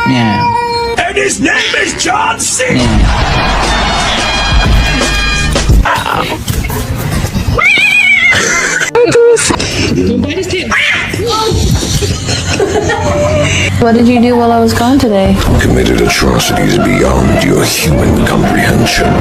Yeah. And his name is John C. What did you do while I was gone today? Committed atrocities beyond your human comprehension.